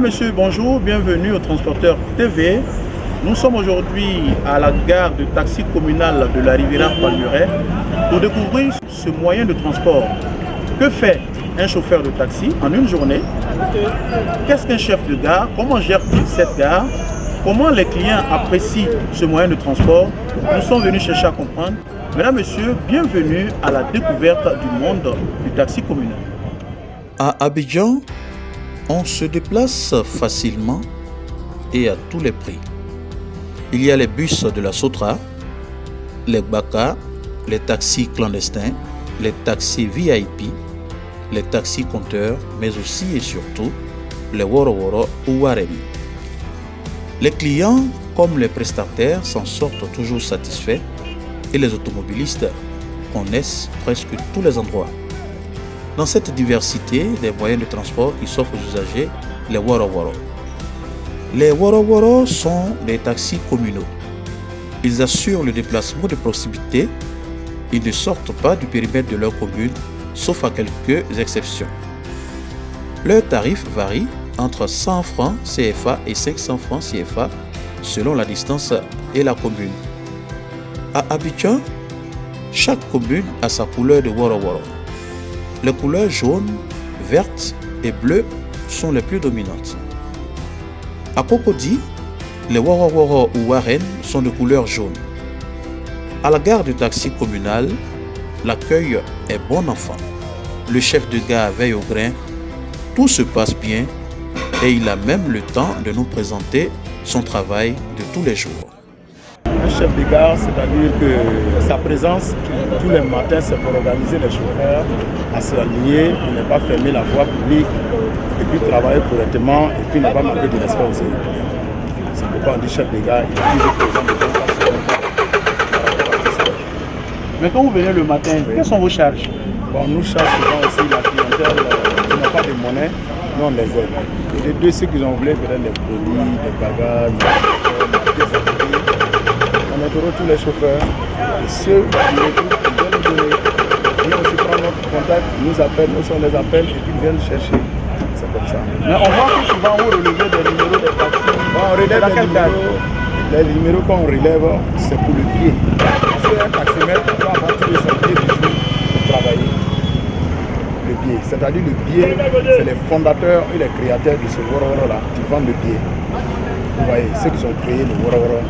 Mesdames, Messieurs, bonjour, bienvenue au Transporteur TV. Nous sommes aujourd'hui à la gare de taxi communal de la Riviera Palmeraie pour découvrir ce moyen de transport. Que fait un chauffeur de taxi en une journée? Qu'est-ce qu'un chef de gare? Comment gère-t-il cette gare? Comment les clients apprécient ce moyen de transport? Nous sommes venus chercher à comprendre. Mesdames, Messieurs, bienvenue à la découverte du monde du taxi communal. À Abidjan, on se déplace facilement et à tous les prix. Il y a les bus de la Sotra, les Baka, les taxis clandestins, les taxis VIP, les taxis compteurs, mais aussi et surtout les Woro ou Warren. Les clients comme les prestataires s'en sortent toujours satisfaits et les automobilistes connaissent presque tous les endroits. Dans cette diversité des moyens de transport qui s'offrent aux usagers, les Woro. Les Woro sont des taxis communaux. Ils assurent le déplacement de proximité. Ils ne sortent pas du périmètre de leur commune, sauf à quelques exceptions. Leurs tarifs varient entre 100 francs CFA et 500 francs CFA selon la distance et la commune. À Abidjan, chaque commune a sa couleur de Woro. Les couleurs jaune, verte et bleue sont les plus dominantes. À Cocody, les Woro ou Warren sont de couleur jaune. À la gare de taxi communal, l'accueil est bon enfant. Le chef de gare veille au grain, tout se passe bien et il a même le temps de nous présenter son travail de tous les jours. Un chef de gare, c'est-à-dire que sa présence tous les matins, c'est pour organiser les chauffeurs à s'aligner, pour ne pas fermer la voie publique et puis travailler correctement et puis ne pas manquer de respect aussi. C'est pourquoi on dit chef de gare, il est toujours présent de bonne façon. Mais quand vous venez le matin, quelles sont vos charges? Bon, nous chargeons souvent aussi la clientèle qui n'a pas de monnaie, nous on les aide. Et les deux, ceux qui ont voulu, peut-être les produits, des bagages, des activités. On aidera tous les chauffeurs et ceux qui retrouvent, ils viennent nous donner. Ils aussi prendre notre contact, ils nous appellent, nous on les appelle et puis ils viennent chercher. C'est comme ça. Mais on voit que souvent vous relevez des numéros des taxis. Bon, on relève les numéros qu'on relève, c'est pour le pied. Parce qu'un taximètre doit avoir tous les son pied du jour pour travailler. Le pied. C'est-à-dire le pied, c'est les fondateurs et les créateurs de ce Woro là qui vendent le pied. Vous voyez, ceux qui ont créé le Woro.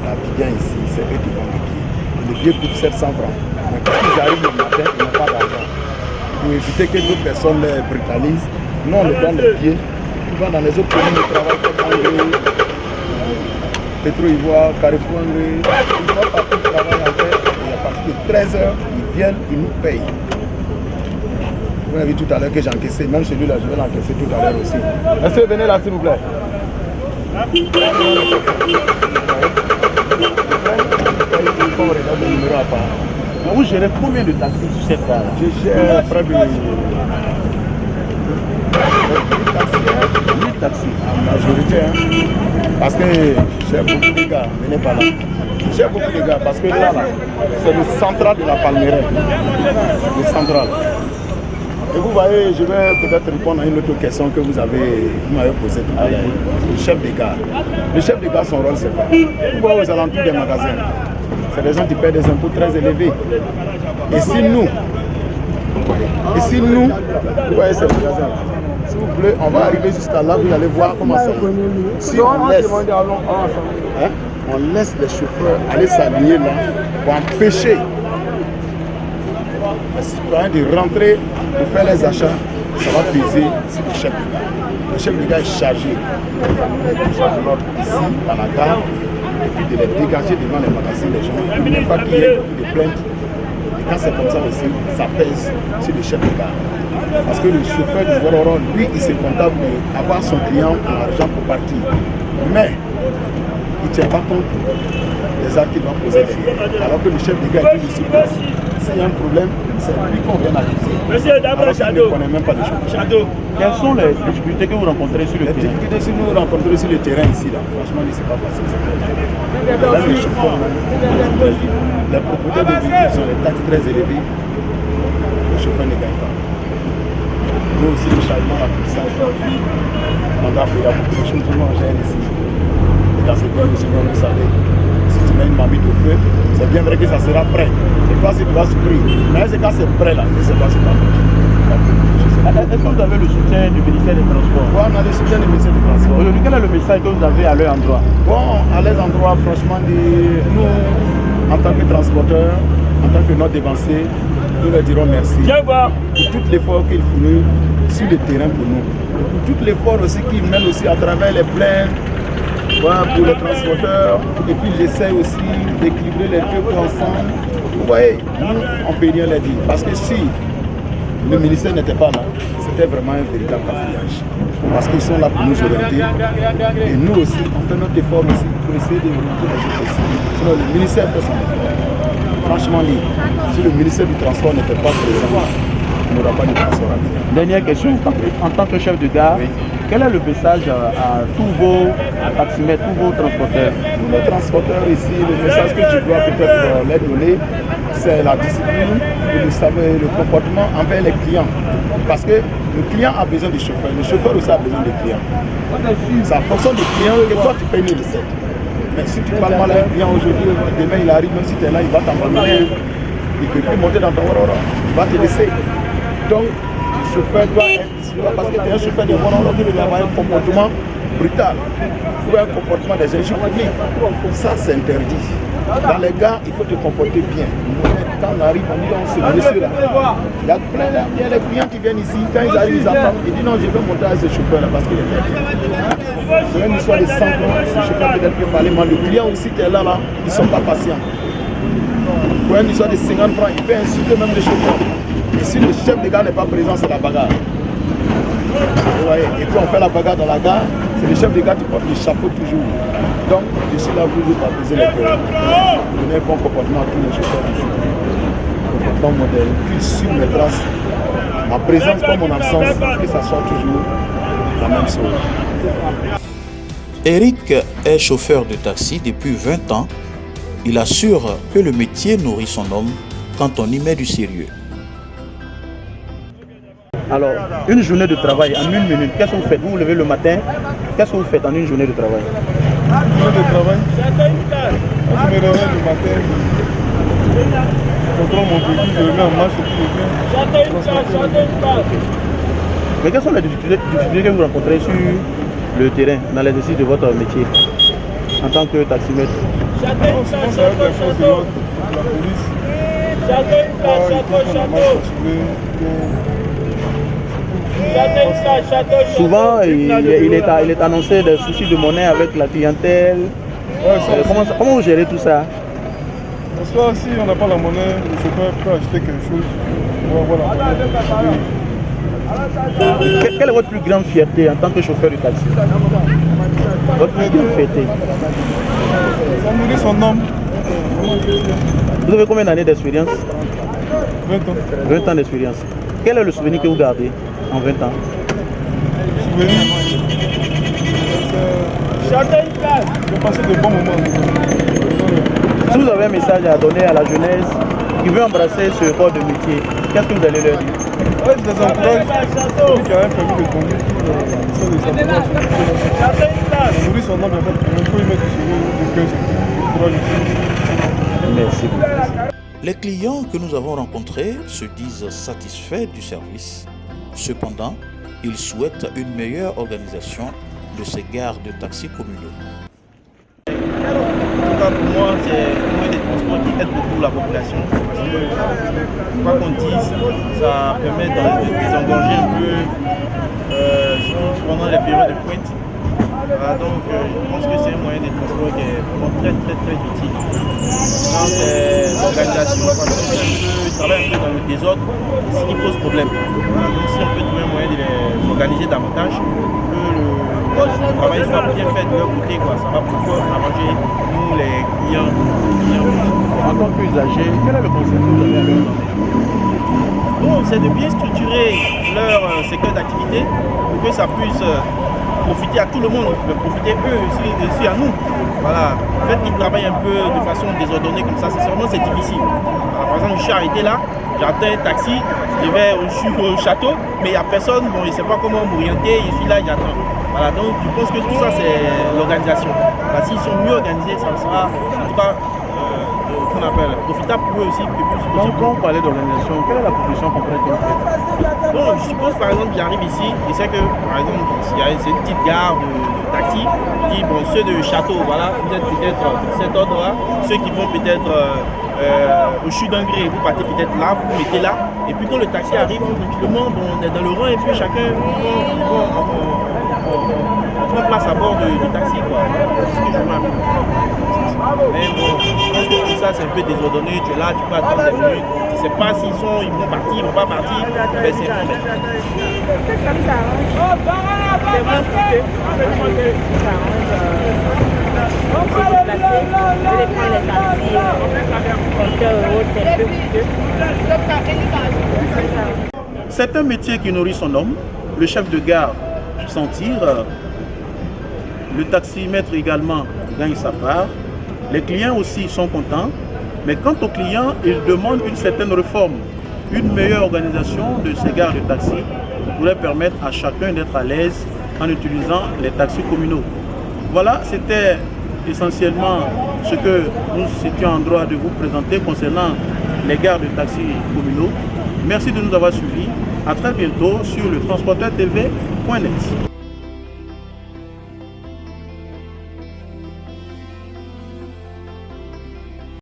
L'Abidjan ici, c'est eux qui vendent le pied. Le pied coûte 700 francs. Mais quand ils arrivent le matin, ils n'ont pas d'argent. Pour éviter que d'autres personnes les brutalisent, nous on leur donne le pied. Ils vont dans les autres communes de travail comme Angers, Petro-Ivoire, Carrefour, ils vont partout travailler en fait. Et à partir de 13h, ils viennent, ils nous payent. Vous avez vu tout à l'heure que j'ai encaissé, même celui-là, je vais l'encaisser tout à l'heure aussi. Monsieur, venez là s'il vous plaît. Vous gérez combien de taxis sur cette gare? Je gère près de 1000 taxis en majorité. Parce que je gère beaucoup de gars, venez pas là. Je gère beaucoup de gars parce que là, c'est le central de la Palmeraie. Le central. Et vous voyez, je vais peut-être répondre à une autre question que vous m'avez posée tout à l'heure. Le chef de gare. Le chef de gare, son rôle, c'est quoi? Vous voyez aux alentours des magasins, c'est des gens qui paient des impôts très élevés. Et si nous, vous voyez ces magasins, si vous voulez, on va arriver jusqu'à là, vous allez voir comment ça est. Si on laisse les chauffeurs aller s'aligner là pour empêcher les citoyens de rentrer pour faire les achats, ça va peser sur le chef de gare. Le chef de gare est chargé de l'ordre ici, à la gare, et puis de les dégager devant les magasins des gens, pour ne pas qu'il y ait beaucoup de plaintes. Et quand c'est comme ça aussi, ça pèse sur le chef de gare. Parce que le chauffeur du Woro, lui, il s'est comptable d'avoir son client pour l'argent pour partir. Mais il ne tient pas compte des actes qu'il va poser derrière. Alors que le chef de gare est tout ici. S'il y a un problème, c'est lui qu'on vient accuser. Monsieur, d'abord, Shadow. On ne connaît même pas les choses. Shadow. Quelles sont les difficultés que vous rencontrez sur le terrain? Les difficultés que nous rencontrons sur le terrain ici, là, franchement, c'est pas facile. Même les chauffeurs, les propriétaires de véhicules sont des taxes très élevées. Les chauffeurs ne gagnent pas. Nous aussi, nous chargeons également la puissance. On a fait beaucoup de choses qu'on gère ici. Et dans ce pays aussi, comme vous savez, si tu mets une marmite au feu, c'est bien vrai que ça sera prêt. C'est toi si tu vas souffrir. Mais c'est quand c'est prêt là, c'est pas c'est pas prêt. Est-ce que vous avez le soutien du ministère des Transports? Bon, on a le soutien du ministère des Transports. Aujourd'hui, quel est le message que vous avez à leur endroit? Bon, à leur endroit, franchement, nous, en tant que transporteurs, en tant que non dévancés, nous leur dirons merci pour tout l'effort qu'ils font sur le terrain pour nous. Et pour tout l'effort aussi qu'ils mènent aussi à travers les plaines, voilà, pour les transporteurs. Et puis j'essaie aussi d'équilibrer les deux ensemble. Vous voyez, nous, on ne peut rien leur dire. Parce que si le ministère n'était pas là, c'était vraiment un véritable cafouillage. Parce qu'ils sont là pour nous orienter. Et nous aussi, on fait notre effort aussi pour essayer d'orienter les autres aussi. Sinon, le ministère fait son effort. Franchement, si le ministère du Transport n'était pas présent, on n'aura pas de transport à venir. Dernière question, en tant que chef de gare, oui. Quel est le message à tous vos taximètres, tous vos transporteurs? Tous nos transporteurs ici, le message que je dois peut-être leur donner, c'est la discipline et le comportement envers les clients. Parce que le client a besoin du chauffeur, le chauffeur aussi a besoin du client. C'est en fonction du client que toi tu payes les recettes. Mais si tu parles mal à un client aujourd'hui, demain il arrive, même si tu es là, il va t'abandonner. Il ne peut plus monter dans ton Aurora, il va te laisser. Donc, le chauffeur doit être, parce que tu es un chauffeur de bon ordre, il doit avoir un comportement brutal, ou un comportement des agents publics. Ça, c'est interdit. Dans les gares, il faut te comporter bien. Quand on arrive, on dit, on se monsieur là. Il y a plein là, il y a les clients qui viennent ici, quand ils arrivent, ils attendent. Ils disent non, je vais monter à ce chauffeur là parce qu'il est bien. C'est une histoire de 100 francs, ce chauffeur peut-être peut parler, mais le client aussi qui est là, ils ne sont pas patients. Pour une histoire de 50 francs, il peut insulter même le chauffeur. Et si le chef de gare n'est pas présent, c'est la bagarre. Vous voyez, et puis on fait la bagarre dans la gare, c'est le chef de gare qui porte le chapeau toujours. Donc, je suis là pour vous apaiser les cœurs. Donner un bon comportement à tous les chauffeurs ici. Comportement modèle, puis sur mes traces, ma présence comme mon absence, que ça soit toujours la même chose. Eric est chauffeur de taxi depuis 20 ans. Il assure que le métier nourrit son homme quand on y met du sérieux. Alors, une journée de travail en 1 minute, qu'est-ce que vous faites? Vous vous levez le matin, qu'est-ce que vous faites en une journée de travail? Une journée de travail, quand je me réveille le matin, je contrôle mon véhicule, je le mets en marche et puis je viens. Mais quelles sont les difficultés que vous rencontrez sur le terrain, dans l'exercice de votre métier, en tant que taximètre? Souvent, ça va être des choses de l'ordre, la police. Souvent, il est annoncé des soucis de monnaie avec la clientèle. Ouais, comment vous gérez tout ça? Soit si on n'a pas la monnaie, le chauffeur peut acheter quelque chose. On va avoir la monnaie. Quelle est votre plus grande fierté en tant que chauffeur de taxi? Votre plus grande fierté? Ça nourrit son homme. Vous avez combien d'années d'expérience? 20 ans. 20 ans d'expérience. Quel est le souvenir que vous gardez en 20 ans? Souvenir? J'ai passé de bons moments. Si vous avez un message à donner à la jeunesse qui veut embrasser ce corps de métier, qu'est-ce que vous allez leur dire? Ouais, je les encourage. Celui qui a un permis de conduire, ça les encourage. On nourrit son homme, il faut y mettre du cœur. Merci. Les clients que nous avons rencontrés se disent satisfaits du service. Cependant, ils souhaitent une meilleure organisation de ces gares de taxis communaux. En tout cas, pour moi, c'est un moyen de transport qui aide beaucoup la population. Parce que, quoi qu'on dise, ça permet de désengorger un peu, surtout pendant les périodes de pointe. Voilà, donc, je pense que c'est un moyen de transport qui est vraiment très utile. Maintenant, c'est l'organisation, parce que travaille un peu dans le désordre, c'est ce qui pose problème. Voilà, donc, si on peut trouver un moyen de les organiser davantage, que le travail soit bien fait de leur côté, quoi. Ça va beaucoup arranger nous les clients. En tant qu'usager, quel est le conseil que vous avez à leur? Bon, c'est de bien structurer leur secteur d'activité pour que ça puisse profiter à tout le monde, mais profiter eux aussi à nous. Voilà. En fait, ils travaillent un peu de façon désordonnée comme ça, c'est difficile. Alors, par exemple, je suis arrêté là, j'attends un taxi, je suis au château, mais il n'y a personne, bon, il ne sait pas comment m'orienter, je suis là, j'attends. Voilà, donc je pense que tout ça, c'est l'organisation. Voilà, s'ils sont mieux organisés, ça sera en tout cas qu'on appelle profitable pour eux aussi. Donc, quand on parlait d'organisation, quelle est la proposition concrète que vous faites? Donc, je suppose par exemple, j'arrive ici, et c'est que par exemple, c'est une petite gare de taxi, je dis bon, ceux de Château, voilà, vous êtes peut-être cet ordre-là, ceux qui vont peut-être au CHU d'Ingré, vous partez peut-être là, vous mettez là, et puis quand le taxi arrive, tranquillement, bon, on est dans le rang, et puis chacun prend place à bord du taxi, quoi. C'est ce que je vois un peu. Mais bon, je pense que tout ça c'est un peu désordonné, tu es là, tu peux attendre des minutes, tu ne sais pas s'ils vont partir, ils ne vont pas partir, mais c'est un problème. C'est un métier qui nourrit son homme. Le chef de gare s'en tire. Le taximètre également gagne sa part. Les clients aussi sont contents. Mais quant aux clients, ils demandent une certaine réforme, une meilleure organisation de ces gares de taxi pour leur permettre à chacun d'être à l'aise en utilisant les taxis communaux. Voilà, c'était essentiellement ce que nous étions en droit de vous présenter concernant les gares de taxis communaux. Merci de nous avoir suivis. À très bientôt sur le transporteur TV.net.